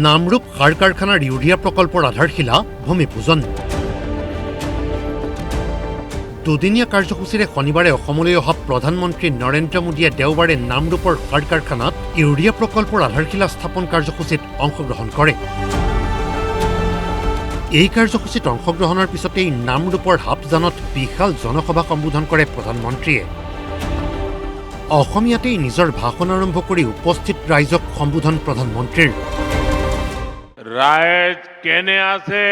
নামৰূপ সাৰ কাৰখানাৰ ইউৰিয়া প্ৰকল্পৰ আধাৰশিলা ভূমিপূজন। দুদিনীয়া কাৰ্যসূচীৰে শনিবাৰে অসমলৈ অহা প্ৰধানমন্ত্ৰী নৰেন্দ্ৰ মোদীয়ে দেওবাৰে নামৰূপৰ সাৰ কাৰখানাত ইউৰিয়া প্ৰকল্পৰ আধাৰশিলা স্থাপন কাৰ্যসূচীত অংশগ্ৰহণ কৰে। এই কাৰ্যসূচীত অংশগ্ৰহণৰ পিছতেই নামৰূপৰ হাপজানত বিশাল জনসভা সম্বোধন কৰে প্ৰধানমন্ত্ৰীয়ে। অসমীয়াতেই নিজৰ ভাষণ আৰম্ভ কৰি উপস্থিত ৰাইজক সম্বোধন প্ৰধানমন্ত্ৰীৰ। রাইজ কেনে আছে?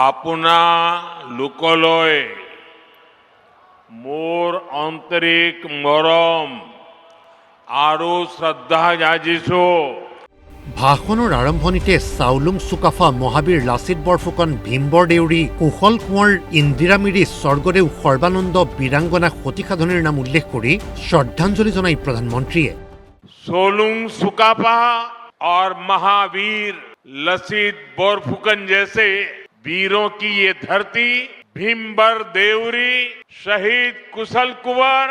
আপনা লোকলৈ মোৰ আন্তৰিক মৰম আৰু শ্ৰদ্ধা যাচিছো। ভাষণৰ আৰম্ভণিতে চাউলুং চুকাফা, মহাবীৰ লাচিত বৰফুকন, ভীমবৰ দেউৰী, কুশল কোঁৱৰ, ইন্দিৰা মিৰি, স্বৰ্গদেউ সৰ্বানন্দ, বীৰাংগনা সতীসাধনীৰ নাম উল্লেখ কৰি শ্ৰদ্ধাঞ্জলি জনাই প্ৰধানমন্ত্ৰীয়ে। सोलुंग सुकाफा और महावीर लसित बोरफुकन जैसे वीरों की ये धरती, भीमबर देवरी, शहीद कुशल कुंवर,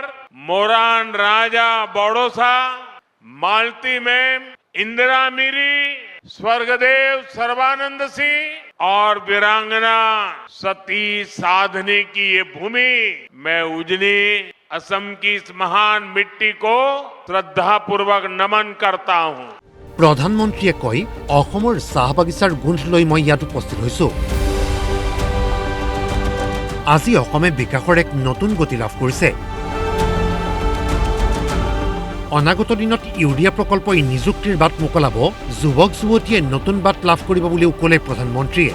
मोरान राजा बड़ोसा, मालती मैम, इंदिरा मिरी, स्वर्गदेव सर्वानंद सिंह और वीरांगना सती साधनी की ये भूमि मैं उजनी असम की इस महान मिट्टी को श्रद्धापूर्वक नमन करता हूं। প্ৰধানমন্ত্ৰীয়ে কয়, অসমৰ চাহ বাগিচাৰ গোন্ধ লৈ মই ইয়াত উপস্থিত হৈছো। আজি অসমে বিকাশৰ এক নতুন গতি লাভ কৰিছে। অনাগত দিনত ইউৰিয়া প্ৰকল্পই নিযুক্তিৰ বাট মোকলাব, যুৱক যুৱতীয়ে নতুন বাট লাভ কৰিব বুলিও ক'লে প্ৰধানমন্ত্ৰীয়ে।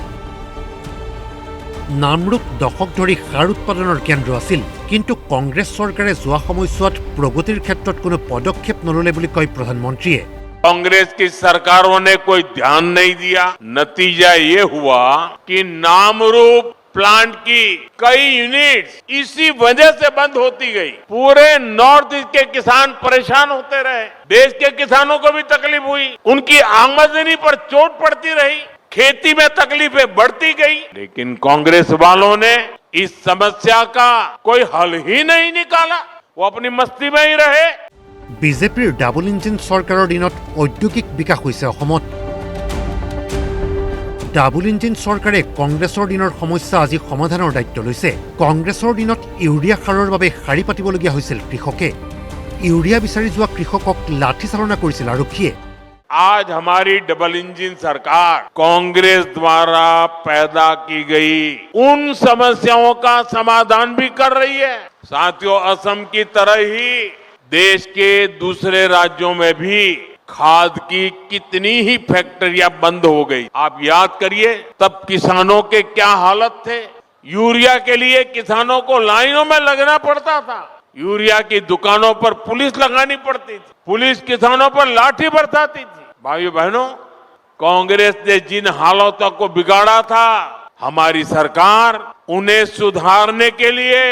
নামৰূপ দশক ধৰি সাৰ উৎপাদনৰ কেন্দ্ৰ আছিল, কিন্তু কংগ্ৰেছ চৰকাৰে যোৱা সময়ছোৱাত প্ৰগতিৰ ক্ষেত্ৰত কোনো পদক্ষেপ নললে বুলি কয় প্ৰধানমন্ত্ৰীয়ে। कांग्रेस की सरकारों ने कोई ध्यान नहीं दिया। नतीजा ये हुआ कि नामरूप प्लांट की कई यूनिट्स इसी वजह से बंद होती गई। पूरे नॉर्थ ईस्ट के किसान परेशान होते रहे, देश के किसानों को भी तकलीफ हुई, उनकी आमदनी पर चोट पड़ती रही, खेती में तकलीफें बढ़ती गई। लेकिन कांग्रेस वालों ने इस समस्या का कोई हल ही नहीं निकाला, वो अपनी मस्ती में ही रहे। বিজেপিৰ ডাবল ইঞ্জিন চৰকাৰৰ দিনত ঔদ্যোগিক বিকাশ হৈছে অসমত। ডাবল ইঞ্জিন চৰকাৰে কংগ্ৰেছৰ দিনৰ সমস্যা আজি সমাধানৰ দায়িত্ব লৈছে। কংগ্ৰেছৰ দিনত ইউৰিয়া সাৰৰ বাবে শাৰী পাতিবলগীয়া হৈছিল কৃষকে। ইউৰিয়া বিচাৰি যোৱা কৃষকক লাঠিচালনা কৰিছিল আৰক্ষীয়ে। आज हमारी डबल इंजन सरकार कांग्रेस द्वारा पैदा की गई उन समस्याओं का समाधान भी कर रही है। साथियों, असम की तरह ही देश के दूसरे राज्यों में भी खाद की कितनी ही फैक्ट्रियां बंद हो गई। आप याद करिए, तब किसानों के क्या हालत थे। यूरिया के लिए किसानों को लाइनों में लगना पड़ता था, यूरिया की दुकानों पर पुलिस लगानी पड़ती थी, पुलिस किसानों पर लाठी बरसाती थी। भाइयों बहनों, कांग्रेस ने जिन हालातों को बिगाड़ा था, हमारी सरकार उन्हें सुधारने के लिए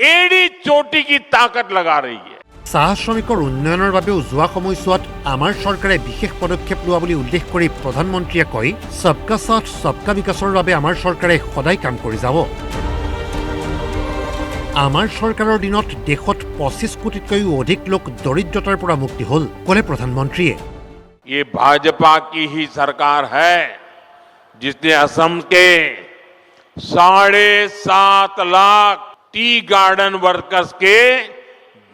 एड़ी चोटी की ताकत लगा रही है। চাহ শ্ৰমিকৰ উন্নয়নৰ বাবেও যোৱা সময়ছোৱাত আমাৰ চৰকাৰে বিশেষ পদক্ষেপ লোৱা বুলি উল্লেখ কৰি প্ৰধানমন্ত্ৰীয়ে কয়, সবকা সাথ সবকা বিকাশৰ বাবে আমাৰ চৰকাৰে সদায় কাম কৰি যাব। আমাৰ চৰকাৰৰ দিনত দেশত 25 কোটিতকৈও অধিক লোক দৰিদ্ৰতাৰ পৰা মুক্তি হ'ল, ক'লে প্ৰধানমন্ত্ৰীয়ে। ये भाजपा की ही सरकार है जिसने असम के 7.5 लाख टी गार्डन वर्कर्स के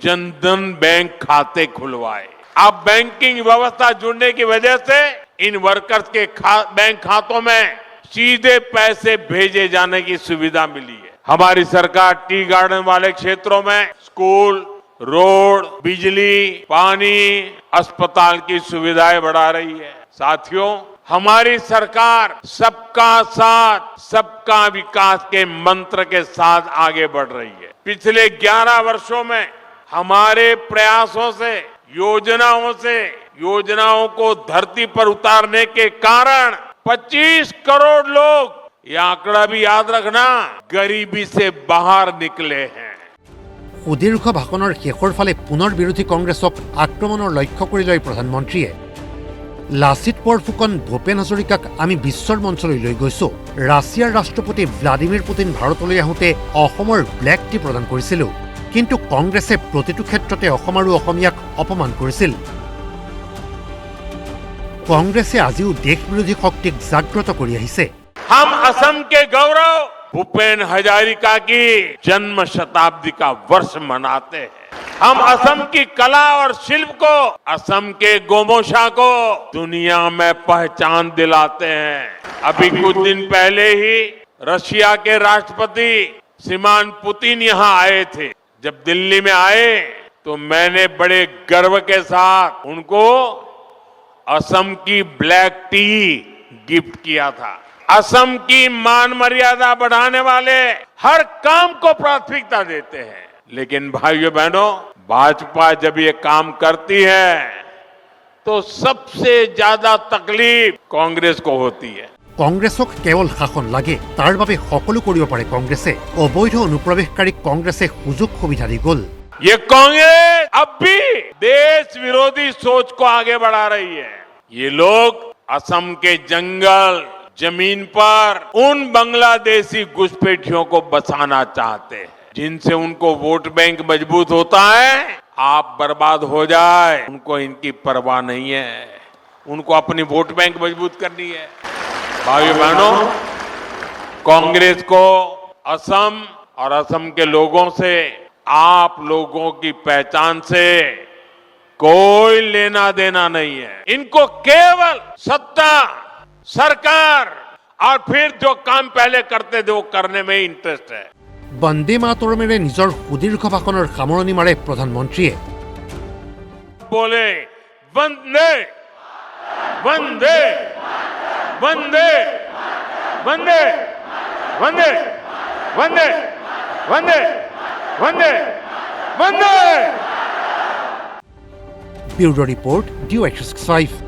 जनधन बैंक खाते खुलवाए। अब बैंकिंग व्यवस्था जुड़ने की वजह से इन वर्कर्स के बैंक खातों में सीधे पैसे भेजे जाने की सुविधा मिली है। हमारी सरकार टी गार्डन वाले क्षेत्रों में स्कूल, रोड, बिजली, पानी, अस्पताल की सुविधाएं बढ़ा रही है। साथियों, हमारी सरकार सबका साथ सबका विकास के मंत्र के साथ आगे बढ़ रही है। पिछले 11 वर्षों में हमारे प्रयासों से, योजनाओं को धरती पर उतारने के कारण 25 करोड़ लोग, ये आंकड़ा भी याद रखना, गरीबी से बाहर निकले हैं। সুদীৰ্ঘ ভাষণৰ শেষৰ ফালে পুনৰ বিৰোধী কংগ্ৰেছক আক্ৰমণৰ লক্ষ্য কৰি লয় প্ৰধানমন্ত্ৰীয়ে। লাচিত বৰফুকন, ভূপেন হাজৰিকাক আমি বিশ্বৰ মঞ্চলৈ লৈ গৈছো। ৰাছিয়াৰ ৰাষ্ট্ৰপতি ভ্লাদিমিৰ পুটিন ভাৰতলৈ আহোঁতে অসমৰ ব্লেক টি প্ৰদান কৰিছিলোঁ। কিন্তু কংগ্ৰেছে প্ৰতিটো ক্ষেত্ৰতে অসম আৰু অসমীয়াক অপমান কৰিছিল। কংগ্ৰেছে আজিও দেশবিৰোধী শক্তিক জাগ্ৰত কৰি আহিছে। हम असम के गौरव भूपेन हजारिका की जन्म शताब्दी का वर्ष मनाते हैं। हम असम की कला और शिल्प को, असम के गोमोशा को दुनिया में पहचान दिलाते हैं। अभी कुछ दिन पहले ही रशिया के राष्ट्रपति श्रीमान पुतिन यहाँ आए थे। जब दिल्ली में आए तो मैंने बड़े गर्व के साथ उनको असम की ब्लैक टी गिफ्ट किया था। असम की मान मर्यादा बढ़ाने वाले हर काम को प्राथमिकता देते हैं, लेकिन भाइयों बहनों, भाजपा जब ये काम करती है तो सबसे ज्यादा तकलीफ कांग्रेस को होती है। কংগ্ৰেছক কেৱল শাসন লাগে, তাৰ বাবে সকলো কৰিব পাৰে কংগ্ৰেছে। অবৈধ অনুপ্ৰৱেশকাৰীক কংগ্ৰেছে সুযোগ সুবিধা দি গ'ল। ये कांग्रेस अब भी देश विरोधी सोच को आगे बढ़ा रही है। ये लोग असम के जंगल जमीन पर उन बांग्लादेशी घुसपैठियों को बसाना चाहते हैं, जिनसे उनको वोट बैंक मजबूत होता है। आप बर्बाद हो जाए उनको इनकी परवाह नहीं है, उनको अपनी वोट बैंक मजबूत करनी है। भाइयों बहनों, कांग्रेस को असम और असम के लोगों से, आप लोगों की पहचान से कोई लेना देना नहीं है। इनको केवल सत्ता, सरकार और फिर जो काम पहले करते थे वो करने में इंटरेस्ट है। বন্দে মাতৰমেৰে নিজৰ সুদীৰ্ঘ ভাষণৰ সামৰণি মাৰে প্ৰধানমন্ত্ৰীয়ে। बोले वंदे वंदे वंदे वंदे वंदे वंदे वंदे वंदे वंदे। Bureau report, DY 365।